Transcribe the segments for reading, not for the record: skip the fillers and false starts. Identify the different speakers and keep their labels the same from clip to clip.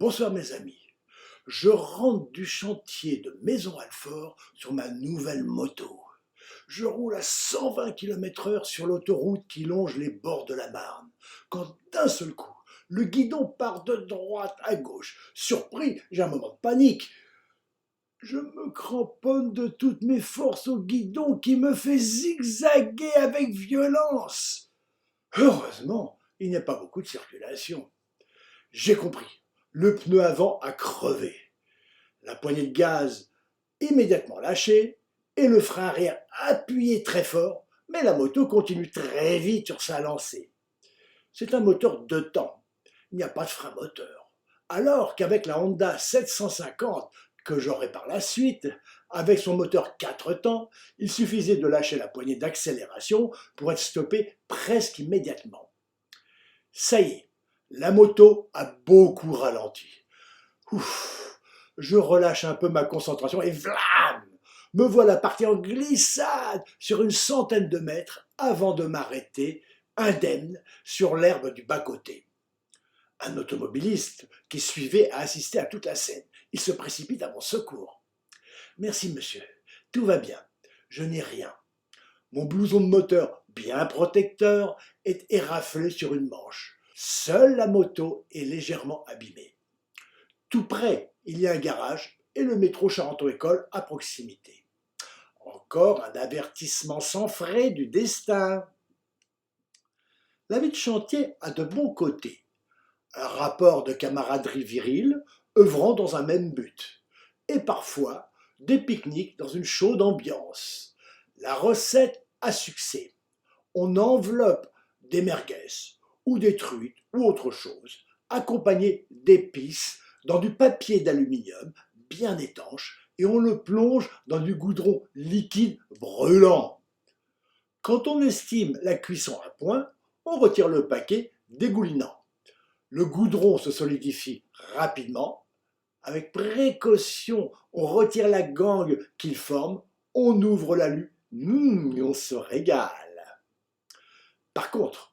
Speaker 1: Bonsoir mes amis, je rentre du chantier de Maison-Alfort sur ma nouvelle moto. Je roule à 120 km/h sur l'autoroute qui longe les bords de la Marne, quand d'un seul coup, le guidon part de droite à gauche. Surpris, j'ai un moment de panique. Je me cramponne de toutes mes forces au guidon qui me fait zigzaguer avec violence. Heureusement, il n'y a pas beaucoup de circulation. J'ai compris. Le pneu avant a crevé. La poignée de gaz immédiatement lâchée et le frein arrière appuyé très fort, mais la moto continue très vite sur sa lancée. C'est un moteur 2 temps. Il n'y a pas de frein moteur. Alors qu'avec la Honda 750 que j'aurai par la suite, avec son moteur 4 temps, il suffisait de lâcher la poignée d'accélération pour être stoppé presque immédiatement. Ça y est, la moto a beaucoup ralenti. Ouf, je relâche un peu ma concentration et vlam, me voilà partir en glissade sur une centaine de mètres avant de m'arrêter, indemne, sur l'herbe du bas-côté. Un automobiliste qui suivait a assisté à toute la scène. Il se précipite à mon secours. Merci monsieur, tout va bien, je n'ai rien. Mon blouson de moteur, bien protecteur, est éraflé sur une manche. Seule la moto est légèrement abîmée. Tout près, il y a un garage et le métro Charenton-École à proximité. Encore un avertissement sans frais du destin. La vie de chantier a de bons côtés. Un rapport de camaraderie virile, œuvrant dans un même but. Et parfois, des pique-niques dans une chaude ambiance. La recette à succès. On enveloppe des merguez, ou des truites, ou autre chose, accompagnées d'épices, dans du papier d'aluminium bien étanche, et on le plonge dans du goudron liquide brûlant. Quand on estime la cuisson à point, on retire le paquet dégoulinant. Le goudron se solidifie rapidement. Avec précaution, on retire la gangue qu'il forme, on ouvre l'alu, et on se régale. Par contre,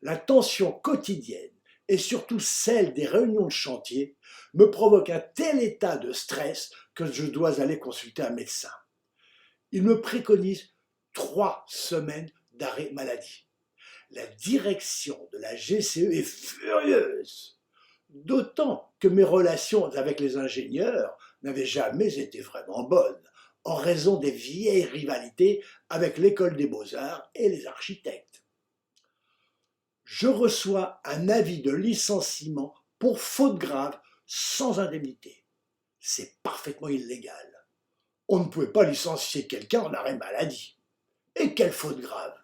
Speaker 1: la tension quotidienne, et surtout celle des réunions de chantier, me provoque un tel état de stress que je dois aller consulter un médecin. Il me préconise 3 semaines d'arrêt maladie. La direction de la GCE est furieuse, d'autant que mes relations avec les ingénieurs n'avaient jamais été vraiment bonnes, en raison des vieilles rivalités avec l'école des beaux-arts et les architectes. Je reçois un avis de licenciement pour faute grave sans indemnité. C'est parfaitement illégal. On ne pouvait pas licencier quelqu'un en arrêt maladie. Et quelle faute grave!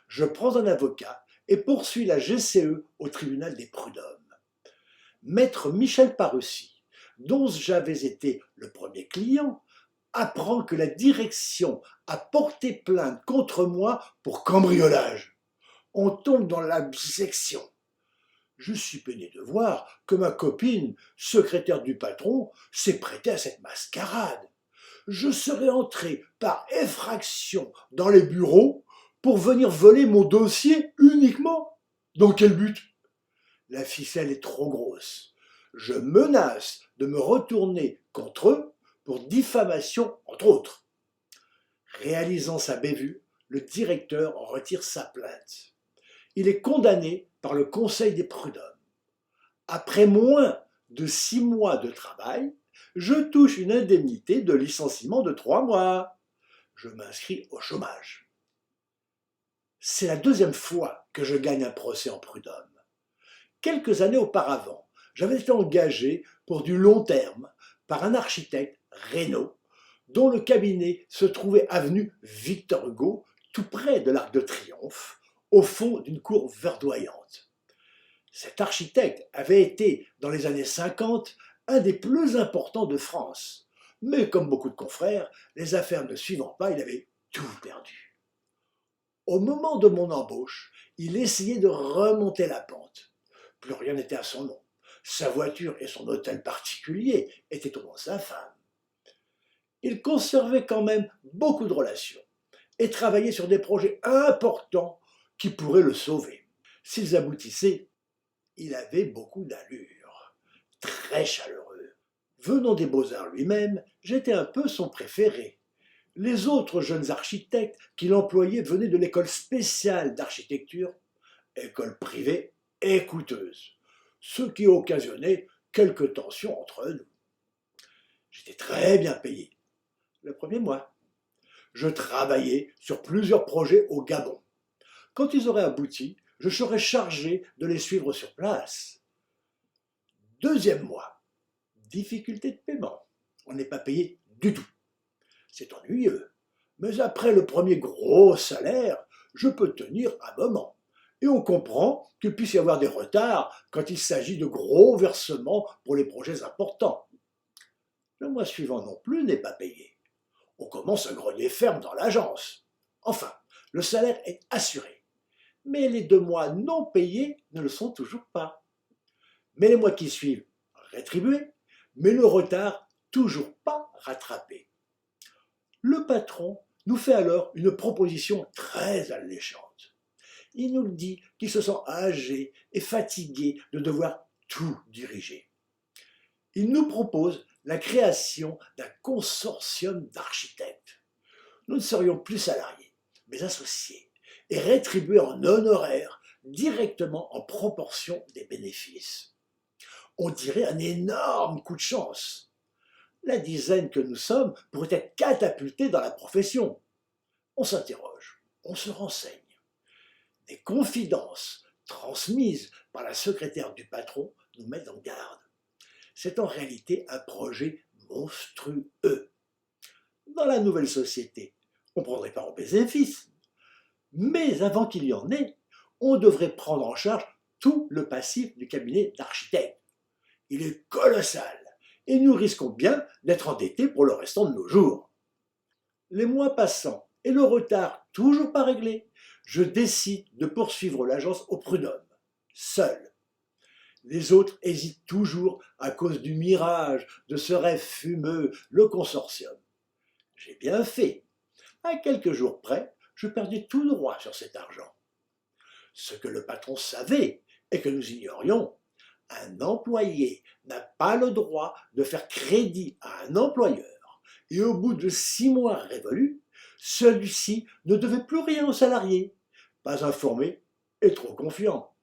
Speaker 1: Je prends un avocat et poursuis la GCE au tribunal des prud'hommes. Maître Michel Parussi, dont j'avais été le premier client, apprend que la direction a porté plainte contre moi pour cambriolage. On tombe dans l'abjection. Je suis peiné de voir que ma copine, secrétaire du patron, s'est prêtée à cette mascarade. Je serais entré par effraction dans les bureaux pour venir voler mon dossier uniquement. Dans quel but? La ficelle est trop grosse. Je menace de me retourner contre eux pour diffamation, entre autres. Réalisant sa bévue, le directeur en retire sa plainte. Il est condamné par le Conseil des prud'hommes. Après moins de 6 mois de travail, je touche une indemnité de licenciement de 3 mois. Je m'inscris au chômage. C'est la 2e fois que je gagne un procès en prud'homme. Quelques années auparavant, j'avais été engagé pour du long terme par un architecte, Reynaud, dont le cabinet se trouvait avenue Victor Hugo, tout près de l'Arc de Triomphe, au fond d'une cour verdoyante. Cet architecte avait été, dans les années 50, un des plus importants de France. Mais comme beaucoup de confrères, les affaires ne suivant pas, il avait tout perdu. Au moment de mon embauche, il essayait de remonter la pente. Plus rien n'était à son nom. Sa voiture et son hôtel particulier étaient au nom de sa femme. Il conservait quand même beaucoup de relations et travaillait sur des projets importants qui pourraient le sauver. S'ils aboutissaient, il avait beaucoup d'allure. Très très chaleureux. Venant des Beaux-Arts lui-même, j'étais un peu son préféré. Les autres jeunes architectes qu'il employait venaient de l'école spéciale d'architecture, école privée et coûteuse, ce qui occasionnait quelques tensions entre nous. J'étais très bien payé le premier mois. Je travaillais sur plusieurs projets au Gabon. Quand ils auraient abouti, je serais chargé de les suivre sur place. Deuxième mois, difficulté de paiement. On n'est pas payé du tout. C'est ennuyeux. Mais après le premier gros salaire, je peux tenir un moment. Et on comprend qu'il puisse y avoir des retards quand il s'agit de gros versements pour les projets importants. Le mois suivant non plus n'est pas payé. On commence à grogner ferme dans l'agence. Enfin, le salaire est assuré. Mais les 2 mois non payés ne le sont toujours pas. Mais les mois qui suivent, rétribués, mais le retard toujours pas rattrapé. Le patron nous fait alors une proposition très alléchante. Il nous dit qu'il se sent âgé et fatigué de devoir tout diriger. Il nous propose la création d'un consortium d'architectes. Nous ne serions plus salariés, mais associés, et rétribués en honoraires directement en proportion des bénéfices. On dirait un énorme coup de chance. La dizaine que nous sommes pourrait être catapultée dans la profession. On s'interroge, on se renseigne. Des confidences transmises par la secrétaire du patron nous mettent en garde. C'est en réalité un projet monstrueux. Dans la nouvelle société, on ne prendrait pas en bénéfice. Mais avant qu'il y en ait, on devrait prendre en charge tout le passif du cabinet d'architectes. Il est colossal et nous risquons bien d'être endettés pour le restant de nos jours. Les mois passant et le retard toujours pas réglé, je décide de poursuivre l'agence au prud'homme, seul. Les autres hésitent toujours à cause du mirage de ce rêve fumeux, le consortium. J'ai bien fait. À quelques jours près, je perdais tout droit sur cet argent. Ce que le patron savait et que nous ignorions, un employé n'a pas le droit de faire crédit à un employeur. Et au bout de 6 mois révolus, celui-ci ne devait plus rien aux salariés, pas informé et trop confiant.